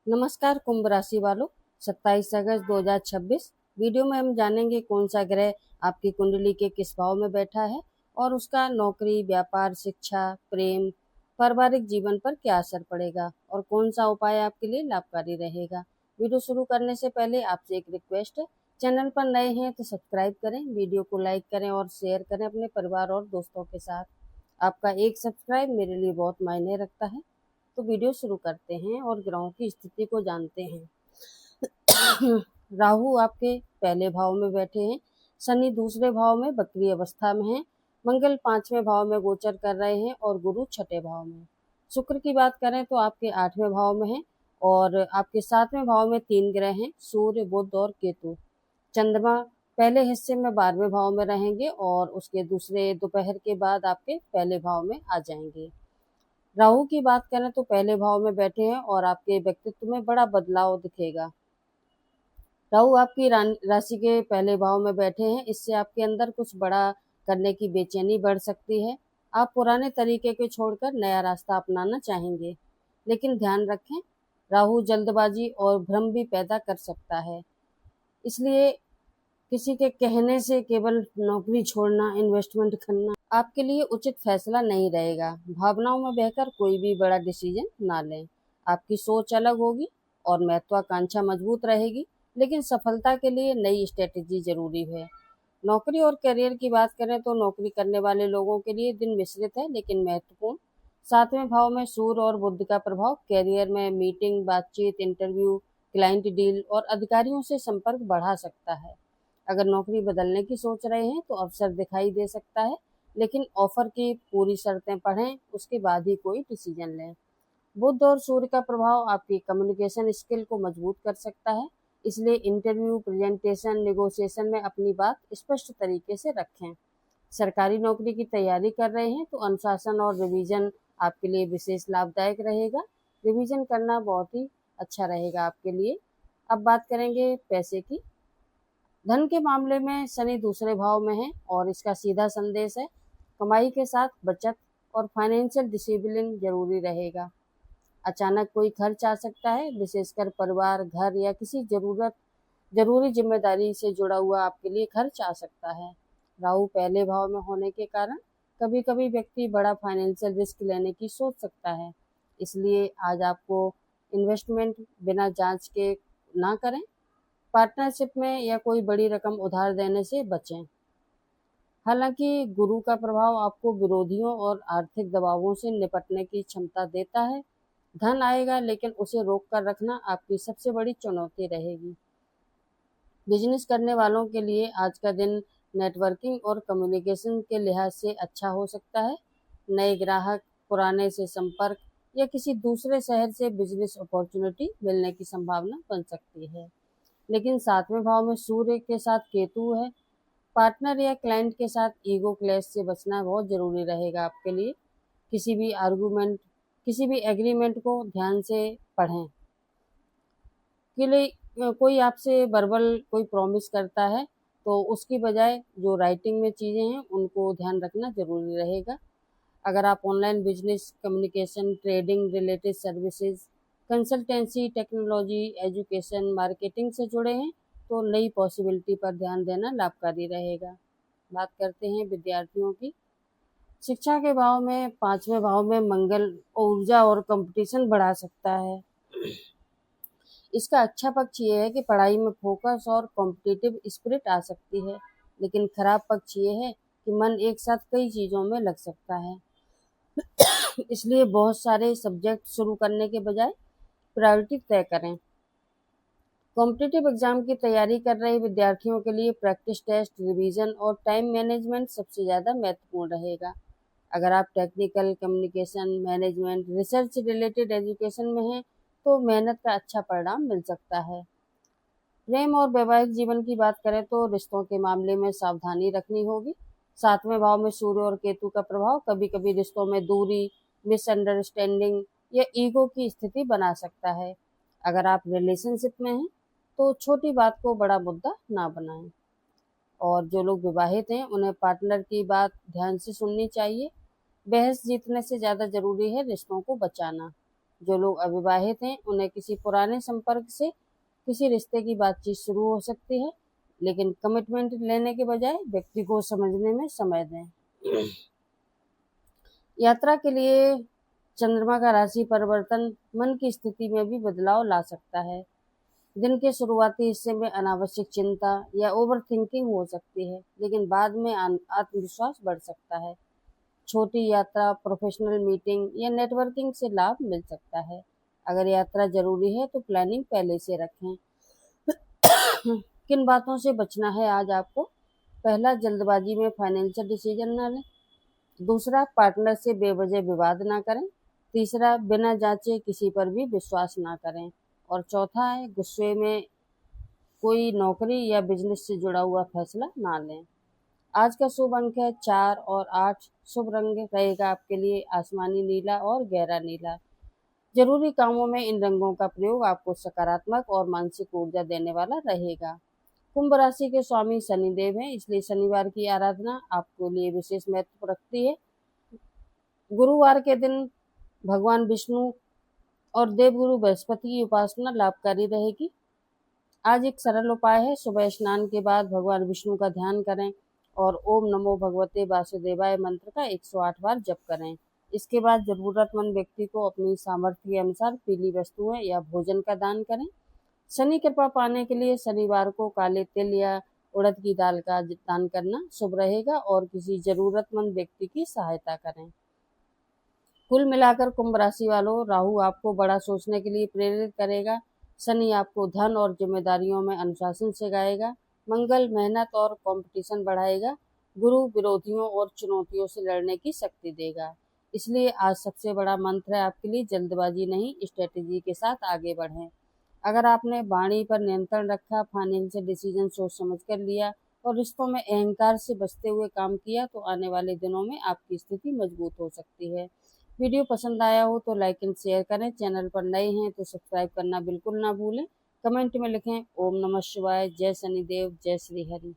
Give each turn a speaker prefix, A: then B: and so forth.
A: नमस्कार कुंभ राशि वालों। 27 अगस्त 2026 वीडियो में हम जानेंगे कौन सा ग्रह आपकी कुंडली के किस भाव में बैठा है और उसका नौकरी, व्यापार, शिक्षा, प्रेम, पारिवारिक जीवन पर क्या असर पड़ेगा और कौन सा उपाय आपके लिए लाभकारी रहेगा। वीडियो शुरू करने से पहले आपसे एक रिक्वेस्ट है, चैनल पर नए हैं तो सब्सक्राइब करें, वीडियो को लाइक करें और शेयर करें अपने परिवार और दोस्तों के साथ। आपका एक सब्सक्राइब मेरे लिए बहुत मायने रखता है। तो वीडियो शुरू करते हैं और ग्रहों की स्थिति को जानते हैं। राहु आपके पहले भाव में बैठे हैं, शनि दूसरे भाव में वक्री अवस्था में है, मंगल पांचवें भाव में गोचर कर रहे हैं और गुरु छठे भाव में। शुक्र की बात करें तो आपके आठवें भाव में है और आपके सातवें भाव में तीन ग्रह हैं, सूर्य, बुध और केतु। चंद्रमा पहले हिस्से में 12वें भाव में रहेंगे और उसके दूसरे दोपहर के बाद आपके पहले भाव में आ जाएंगे। राहु की बात करें तो पहले भाव में बैठे हैं और आपके व्यक्तित्व में बड़ा बदलाव दिखेगा। राहु आपकी राशि के पहले भाव में बैठे हैं, इससे आपके अंदर कुछ बड़ा करने की बेचैनी बढ़ सकती है। आप पुराने तरीके को छोड़कर नया रास्ता अपनाना चाहेंगे, लेकिन ध्यान रखें, राहु जल्दबाजी और भ्रम भी पैदा कर सकता है। इसलिए किसी के कहने से केवल नौकरी छोड़ना, इन्वेस्टमेंट करना आपके लिए उचित फैसला नहीं रहेगा। भावनाओं में बहकर कोई भी बड़ा डिसीजन ना लें। आपकी सोच अलग होगी और महत्वाकांक्षा मजबूत रहेगी, लेकिन सफलता के लिए नई स्ट्रेटेजी जरूरी है। नौकरी और करियर की बात करें तो नौकरी करने वाले लोगों के लिए दिन मिश्रित है लेकिन महत्वपूर्ण। सातवें भाव में सूर्य और बुध का प्रभाव करियर में मीटिंग, बातचीत, इंटरव्यू, क्लाइंट डील और अधिकारियों से संपर्क बढ़ा सकता है। अगर नौकरी बदलने की सोच रहे हैं तो अवसर दिखाई दे सकता है, लेकिन ऑफर की पूरी शर्तें पढ़ें, उसके बाद ही कोई डिसीजन लें। बुध और सूर्य का प्रभाव आपकी कम्युनिकेशन स्किल को मजबूत कर सकता है, इसलिए इंटरव्यू, प्रेजेंटेशन, नेगोशिएशन में अपनी बात स्पष्ट तरीके से रखें। सरकारी नौकरी की तैयारी कर रहे हैं तो अनुशासन और रिवीजन आपके लिए विशेष लाभदायक रहेगा। रिवीजन करना बहुत ही अच्छा रहेगा आपके लिए। अब बात करेंगे पैसे की। धन के मामले में शनि दूसरे भाव में है और इसका सीधा संदेश है, कमाई के साथ बचत और फाइनेंशियल डिसिप्लिन जरूरी रहेगा। अचानक कोई खर्च आ सकता है, विशेषकर परिवार, घर या किसी जरूरी जिम्मेदारी से जुड़ा हुआ आपके लिए खर्च आ सकता है। राहु पहले भाव में होने के कारण कभी कभी व्यक्ति बड़ा फाइनेंशियल रिस्क लेने की सोच सकता है, इसलिए आज आपको इन्वेस्टमेंट बिना जांच के ना करें। पार्टनरशिप में या कोई बड़ी रकम उधार देने से बचें। हालांकि गुरु का प्रभाव आपको विरोधियों और आर्थिक दबावों से निपटने की क्षमता देता है। धन आएगा लेकिन उसे रोक कर रखना आपकी सबसे बड़ी चुनौती रहेगी। बिजनेस करने वालों के लिए आज का दिन नेटवर्किंग और कम्युनिकेशन के लिहाज से अच्छा हो सकता है। नए ग्राहक, पुराने से संपर्क या किसी दूसरे शहर से बिजनेस अपॉर्चुनिटी मिलने की संभावना बन सकती है। लेकिन सातवें भाव में सूर्य के साथ केतु है, पार्टनर या क्लाइंट के साथ ईगो क्लैश से बचना बहुत जरूरी रहेगा आपके लिए। किसी भी आर्गुमेंट किसी भी एग्रीमेंट को ध्यान से पढ़ें। कि लिए कोई आपसे वर्बल कोई प्रॉमिस करता है तो उसकी बजाय जो राइटिंग में चीज़ें हैं उनको ध्यान रखना जरूरी रहेगा। अगर आप online business, communication, trading related services, consultancy, technology, education, marketing से जुड़े हैं तो नई पॉसिबिलिटी पर ध्यान देना लाभकारी रहेगा। बात करते हैं विद्यार्थियों की। शिक्षा के भाव में पांचवें भाव में मंगल ऊर्जा और कंपटीशन बढ़ा सकता है। इसका अच्छा पक्ष ये है कि पढ़ाई में फोकस और कॉम्पिटिटिव स्पिरिट आ सकती है, लेकिन खराब पक्ष ये है कि मन एक साथ कई चीज़ों में लग सकता है। इसलिए बहुत सारे सब्जेक्ट शुरू करने के बजाय प्रायोरिटी तय करें। कॉम्पिटिटिव एग्जाम की तैयारी कर रहे विद्यार्थियों के लिए प्रैक्टिस टेस्ट, रिवीजन और टाइम मैनेजमेंट सबसे ज़्यादा महत्वपूर्ण रहेगा। अगर आप technical, communication, management, research related education में हैं तो मेहनत का अच्छा परिणाम मिल सकता है। प्रेम और वैवाहिक जीवन की बात करें तो रिश्तों के मामले में सावधानी रखनी होगी। सातवें भाव में सूर्य और केतु का प्रभाव कभी कभी रिश्तों में दूरी, मिसअंडरस्टैंडिंग या ईगो की स्थिति बना सकता है। अगर आप रिलेशनशिप में हैं तो छोटी बात को बड़ा मुद्दा ना बनाएं। और जो लोग विवाहित हैं उन्हें पार्टनर की बात ध्यान से सुननी चाहिए। बहस जीतने से ज़्यादा जरूरी है रिश्तों को बचाना। जो लोग अविवाहित हैं उन्हें किसी पुराने संपर्क से किसी रिश्ते की बातचीत शुरू हो सकती है, लेकिन कमिटमेंट लेने के बजाय व्यक्ति को समझने में समय दें। यात्रा के लिए चंद्रमा का राशि परिवर्तन मन की स्थिति में भी बदलाव ला सकता है। दिन के शुरुआती हिस्से में अनावश्यक चिंता या ओवर थिंकिंग हो सकती है, लेकिन बाद में आत्मविश्वास बढ़ सकता है। छोटी यात्रा, प्रोफेशनल मीटिंग या नेटवर्किंग से लाभ मिल सकता है। अगर यात्रा जरूरी है तो प्लानिंग पहले से रखें। किन बातों से बचना है आज आपको? पहला, जल्दबाजी में फाइनेंशियल डिसीजन न लें। दूसरा, पार्टनर से बेवजह विवाद ना करें। तीसरा, बिना जांचे किसी पर भी विश्वास ना करें। और चौथा है, गुस्से में कोई नौकरी या बिजनेस से जुड़ा हुआ फैसला ना लें। आज का शुभ अंक है 4 और 8। शुभ रंग रहेगा आपके लिए आसमानी नीला और गहरा नीला। जरूरी कामों में इन रंगों का प्रयोग आपको सकारात्मक और मानसिक ऊर्जा देने वाला रहेगा। कुंभ राशि के स्वामी शनिदेव हैं, इसलिए शनिवार की आराधना आपके लिए विशेष महत्व रखती है। गुरुवार के दिन भगवान विष्णु और देवगुरु बृहस्पति की उपासना लाभकारी रहेगी। आज एक सरल उपाय है, सुबह स्नान के बाद भगवान विष्णु का ध्यान करें और ओम नमो भगवते वासुदेवाय मंत्र का 108 बार जप करें। इसके बाद जरूरतमंद व्यक्ति को अपनी सामर्थ्य के अनुसार पीली वस्तुएं या भोजन का दान करें। शनि कृपा पाने के लिए शनिवार को काले तिल या उड़द की दाल का दान करना शुभ रहेगा और किसी जरूरतमंद व्यक्ति की सहायता करें। कुल मिलाकर कुंभ राशि वालों, राहु आपको बड़ा सोचने के लिए प्रेरित करेगा। शनि आपको धन और जिम्मेदारियों में अनुशासन सिखाएगा। मंगल मेहनत और कंपटीशन बढ़ाएगा। गुरु विरोधियों और चुनौतियों से लड़ने की शक्ति देगा। इसलिए आज सबसे बड़ा मंत्र है आपके लिए, जल्दबाजी नहीं, स्ट्रेटेजी के साथ आगे बढ़ें। अगर आपने वाणी पर नियंत्रण रखा, फाइनेंशियल डिसीजन सोच समझ कर लिया और रिश्तों में अहंकार से बचते हुए काम किया तो आने वाले दिनों में आपकी स्थिति मजबूत हो सकती है। वीडियो पसंद आया हो तो लाइक एंड शेयर करें। चैनल पर नए हैं तो सब्सक्राइब करना बिल्कुल ना भूलें। कमेंट में लिखें ओम नमः शिवाय, जय शनिदेव, जय श्री हरि।